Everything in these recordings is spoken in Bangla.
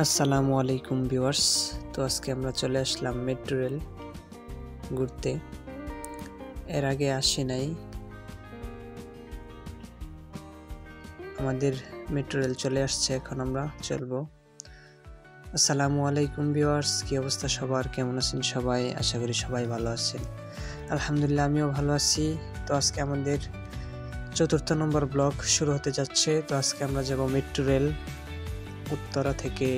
আসসালামু আলাইকুম ভিউয়ার্স। তো আজকে আমরা চলে আসলাম মেট্রো রেল ঘুরতে। এর আগে আসি নাই, আমাদের মেট্রো রেল চলে আসছে, এখন আমরা চলবো। আসসালামু আলাইকুম ভিউয়ার্স, কি অবস্থা সবার, কেমন আছেন সবাই? আশা করি সবাই ভালো আছেন। আলহামদুলিল্লাহ, আমিও ভালো আছি। তো আজকে আমাদের ৪র্থ নম্বর ব্লগ শুরু হতে যাচ্ছে। তো আজকে আমরা যাব মেট্রো রেল, উত্তরা থেকে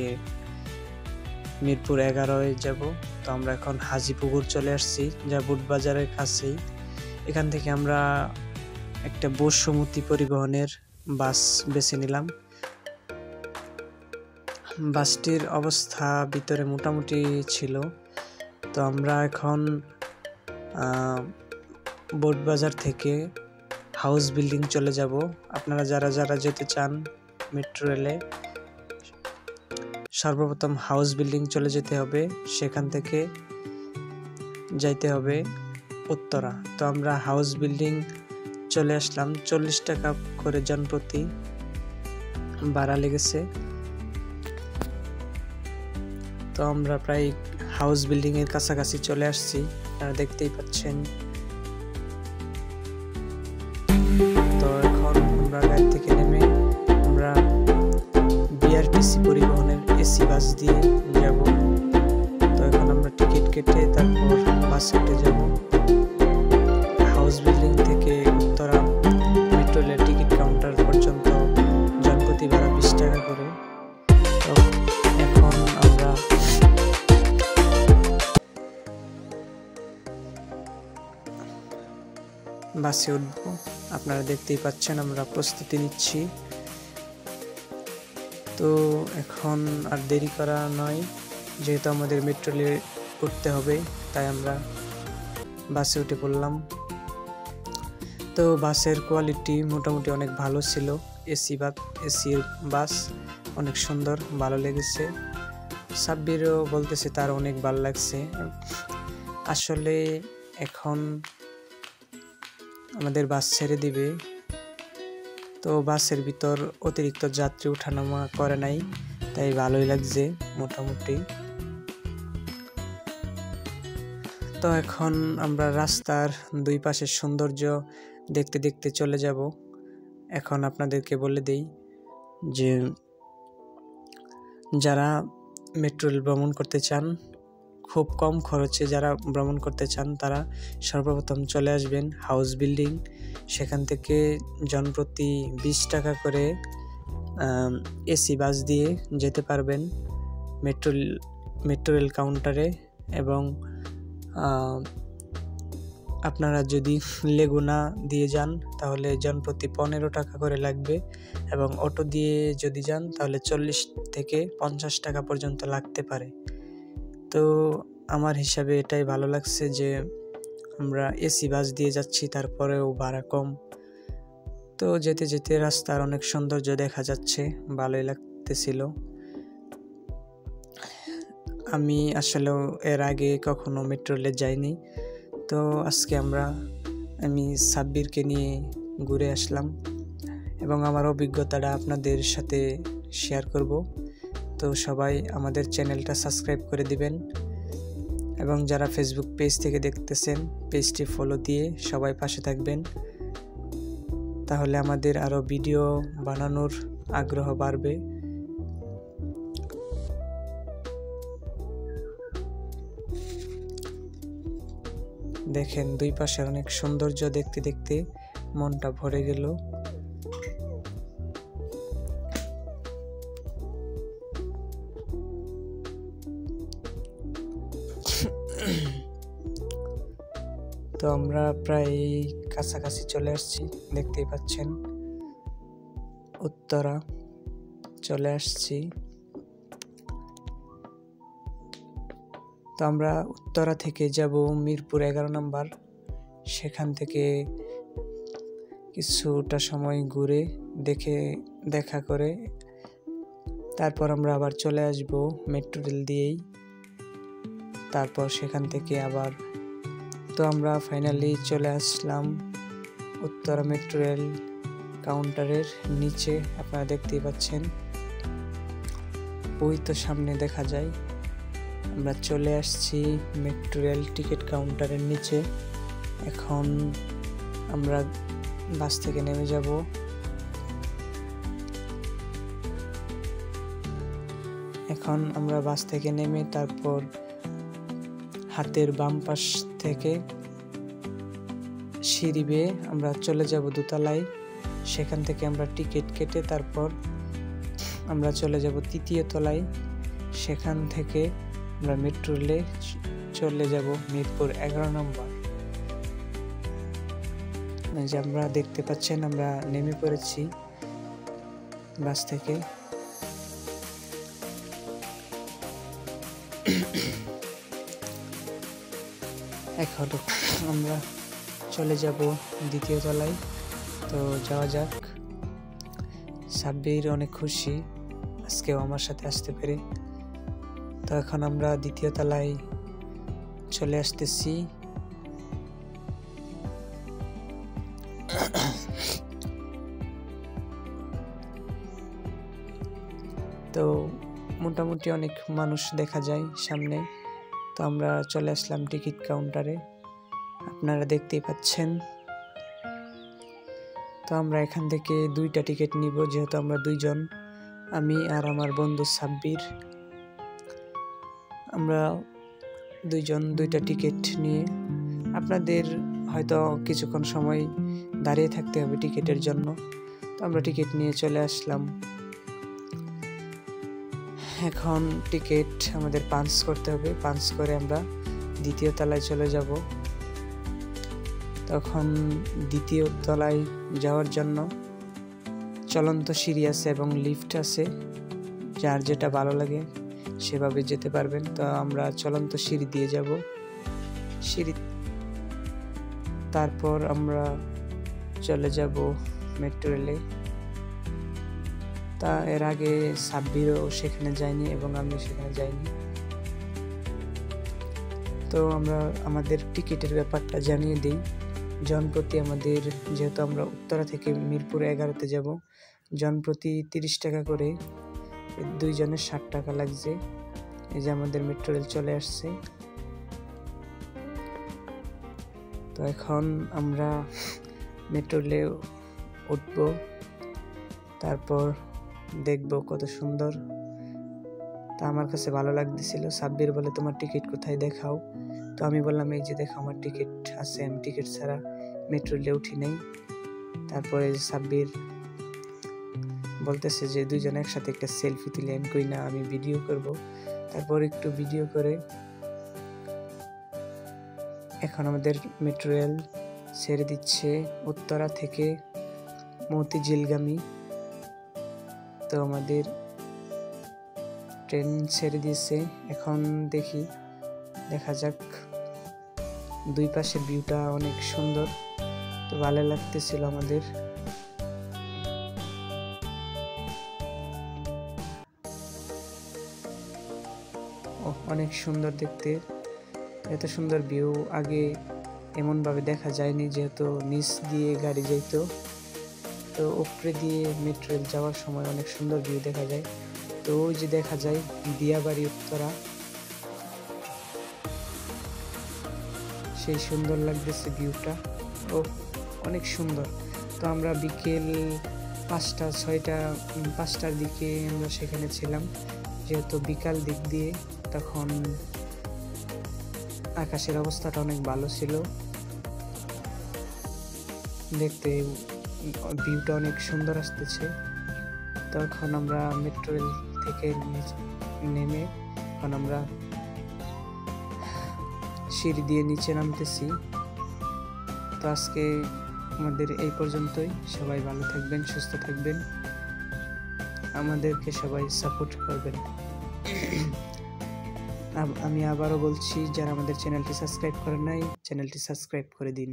মিরপুর 11 যাব। তো আমরা এখন হাজীপুকুর চলে আসছি, যা বুটবাজারের কাছেই। এখান থেকে আমরা একটা বৈশ্যমতী পরিবহনের বাস বেছে নিলাম। বাসটির অবস্থা ভিতরে মোটামুটি ছিল। তো আমরা এখন বুটবাজার থেকে হাউস বিল্ডিং চলে যাব। আপনারা যারা যারা যেতে চান মেট্রো রেলে, সর্বপ্রথম হাউস বিল্ডিং চলে যেতে হবে, সেখান থেকে যাইতে হবে উত্তরা। তো আমরা হাউস বিল্ডিং চলে আসলাম। 40 টাকা করে জনপ্রতি ভাড়া লেগেছে। তো আমরা প্রায় হাউস বিল্ডিং এর কাছাকাছি চলে আসছি, আপনারা দেখতেই পাচ্ছেন। তো এখন আমরা গাড়ি থেকে নেমে আমরা বিআরটিসি পরিবহনের এসি বাস দিয়ে যাব। তো এখন আমরা টিকিট কেটে তারপর বাসে উঠে যাব। হাউস বিল্ডিং থেকে উত্তরা মেট্রো রেলের টিকিট কাউন্টার পর্যন্ত জনপ্রতি ভাড়া 20 টাকা করে। তো এখন আমরা বাসে উঠবো। আপনারা দেখতেই পাচ্ছেন আমরা প্রস্তুতি নিচ্ছি। তো এখন আর দেরি করা নয়, যেহেতু আমাদের মেট্রো রেলে উঠতে হবে, তাই আমরা বাসে উঠে পড়লাম। তো বাসের কোয়ালিটি মোটামুটি অনেক ভালো ছিল। এসির বাস অনেক সুন্দর, ভালো লেগেছে। সাব্বিরও বলতেছে তার অনেক ভালো লাগছে। আসলে এখন আমাদের বাস ছেড়ে দিবে, তো বাসের ভিতর অতিরিক্ত যাত্রী ওঠানামা করে নাই, তাই ভালোই লাগছে মোটামুটি। তো এখন আমরা রাস্তার দুই পাশের সৌন্দর্য দেখতে দেখতে চলে যাব। এখন আপনাদেরকে বলে দেই যে যারা মেট্রো রেল ভ্রমণ করতে চান, খুব কম খরচে যারা ভ্রমণ করতে চান, তারা সর্বপ্রথম চলে আসবেন হাউস বিল্ডিং। সেখান থেকে জনপ্রতি 20 টাকা করে এসি বাস দিয়ে যেতে পারবেন মেট্রো রেল কাউন্টারে। এবং আপনারা যদি লেগুনা দিয়ে যান তাহলে জনপ্রতি 15 টাকা করে লাগবে, এবং অটো দিয়ে যদি যান তাহলে 40 থেকে 50 টাকা পর্যন্ত লাগতে পারে। তো আমার হিসাবে এটাই ভালো লাগছে যে আমরা এসি বাস দিয়ে যাচ্ছি, তারপরেও ভাড়া কম। তো যেতে যেতে রাস্তার অনেক সৌন্দর্য দেখা যাচ্ছে, ভালোই লাগতেছিল। আমি আসলেও এর আগে কখনো মেট্রো রেলে যাইনি। তো আজকে আমি সাব্বিরকে নিয়ে ঘুরে আসলাম এবং আমার অভিজ্ঞতাটা আপনাদের সাথে শেয়ার করব। তো সবাই আমাদের চ্যানেলটা সাবস্ক্রাইব করে দিবেন, এবং যারা ফেসবুক পেজ থেকে দেখতেছেন পেজটি ফলো দিয়ে সবাই পাশে থাকবেন, তাহলে আমাদের আরও ভিডিও বানানোর আগ্রহ বাড়বে। দেখেন দুই পাশের অনেক সৌন্দর্য দেখতে দেখতে মনটা ভরে গেল। তো আমরা প্রায় কাছাকাছি চলে আসছি, দেখতেই পাচ্ছেন উত্তরা চলে আসছি। তো আমরা উত্তরা থেকে যাব মিরপুর 11 নম্বর। সেখান থেকে কিছুটা সময় ঘুরে দেখা করে তারপর আমরা আবার চলে আসব মেট্রো রেল দিয়েই। তারপর সেখান থেকে আবার, তো আমরা ফাইনালি চলে আসলাম উত্তরা মেট্রো রেল কাউন্টারের নিচে। আপনারা দেখতেই পাচ্ছেন ওই তো সামনে দেখা যায়। আমরা চলে আসছি মেট্রো রেল টিকিট কাউন্টারের নিচে। এখন আমরা বাস থেকে নেমে যাব। এখন আমরা বাস থেকে নেমে তারপর হাতের বাম পাশ থেকে সিঁড়ি বেয়ে আমরা চলে যাব দোতলায়। সেখান থেকে আমরা টিকিট কেটে তারপর আমরা চলে যাব তৃতীয় তলায়। সেখান থেকে আমরা মেট্রো রেলে চলে যাব মিরপুর 11 নম্বর। যে আমরা দেখতে পাচ্ছেন আমরা নেমে পড়েছি বাস থেকে। এখন আমরা চলে যাব দ্বিতীয় তলায়। তো যাওয়া যাক। সাব্বির অনেক খুশি আজকেও আমার সাথে আসতে পেরে। তো এখন আমরা দ্বিতীয় তলায় চলে আসতেছি। তো মোটামুটি অনেক মানুষ দেখা যায় সামনে। তো আমরা চলে আসলাম টিকিট কাউন্টারে, আপনারা দেখতেই পাচ্ছেন। তো আমরা এখান থেকে 2টা টিকিট নিব, যেহেতু আমরা 2 জন, আমি আর আমার বন্ধু সাব্বির। আমরা 2 জন 2টা টিকিট নিয়ে, আপনাদের হয়তো কিছুক্ষণ সময় দাঁড়িয়ে থাকতে হবে টিকিটের জন্য। তো আমরা টিকিট নিয়ে চলে আসলাম। এখন টিকিট আমাদের পাঞ্চ করতে হবে। পাঞ্চ করে আমরা দ্বিতীয় তলায় চলে যাব। তখন দ্বিতীয় তলায় যাওয়ার জন্য চলন্ত সিঁড়ি আছে এবং লিফট আছে, যার যেটা ভালো লাগে সেভাবে যেতে পারবেন। তো আমরা চলন্ত সিঁড়ি দিয়ে যাব। তারপর আমরা চলে যাব মেট্রো রেলে। তা এর আগে সাব্বিরও সেখানে যায়নি এবং আমি সেখানে যাইনি। তো আমরা আমাদের টিকিটের ব্যাপারটা জানিয়ে দিই। জনপ্রতি আমাদের, যেহেতু আমরা উত্তরা থেকে মিরপুর 11-তে যাব, জনপ্রতি 30 টাকা করে, 2 জনের 60 টাকা লাগছে। এই যে আমাদের মেট্রো রেল চলে আসছে। তো এখন আমরা মেট্রো রেলে উঠব, তারপর দেখব কত সুন্দর। তা আমার কাছে ভালো লাগতেছিল। সাব্বির বলে তোমার টিকিট কোথায় দেখাও। তো আমি বললাম এই যে দেখো আমার টিকিট আছে, আমি টিকিট ছাড়া মেট্রো রেলে উঠি নাই। তারপরে সাব্বির বলতেছে যে 2 জন একসাথে একটা সেলফি তুলি। আমি কই না, আমি ভিডিও করব। তারপর একটু ভিডিও করে এখন আমাদের মেট্রো রেল ছেড়ে দিচ্ছে উত্তরা থেকে মতিঝিলগামী। তো আমাদের ট্রেন ছেড়ে দিয়েছে। এখন দেখা যাক। 2 পাশের ভিউটা অনেক সুন্দর, তো ভালো লাগতেছিল আমাদের। অনেক সুন্দর দেখতে, এত সুন্দর ভিউ আগে এমন ভাবে দেখা যায়নি, যেহেতু নিচ দিয়ে গাড়ি যাইতো। তো উপরে দিয়ে মেট্রো রেল যাওয়ার সময় অনেক সুন্দর ভিউ দেখা যায়। তো ওই যে দেখা যায় দিয়াবাড়ি উত্তরা, সেই সুন্দর লাগতেছে ভিউটা। ও অনেক সুন্দর। তো আমরা বিকেল 5টার দিকে আমরা সেখানে ছিলাম, যেহেতু বিকাল দিক দিয়ে, তখন আকাশের অবস্থাটা অনেক ভালো ছিল, দেখতে ভিউটা অনেক সুন্দর আসতেছে। তখন আমরা মেট্রো রেল থেকে নেমে এখন আমরা সিঁড়ি দিয়ে নিচে নামতেছি। তো আজকে আমাদের এই পর্যন্তই। সবাই ভালো থাকবেন, সুস্থ থাকবেন, আমাদেরকে সবাই সাপোর্ট করবেন। আমি আবারও বলছি, যারা আমাদের চ্যানেলটি সাবস্ক্রাইব করেন নাই, চ্যানেলটি সাবস্ক্রাইব করে দিন।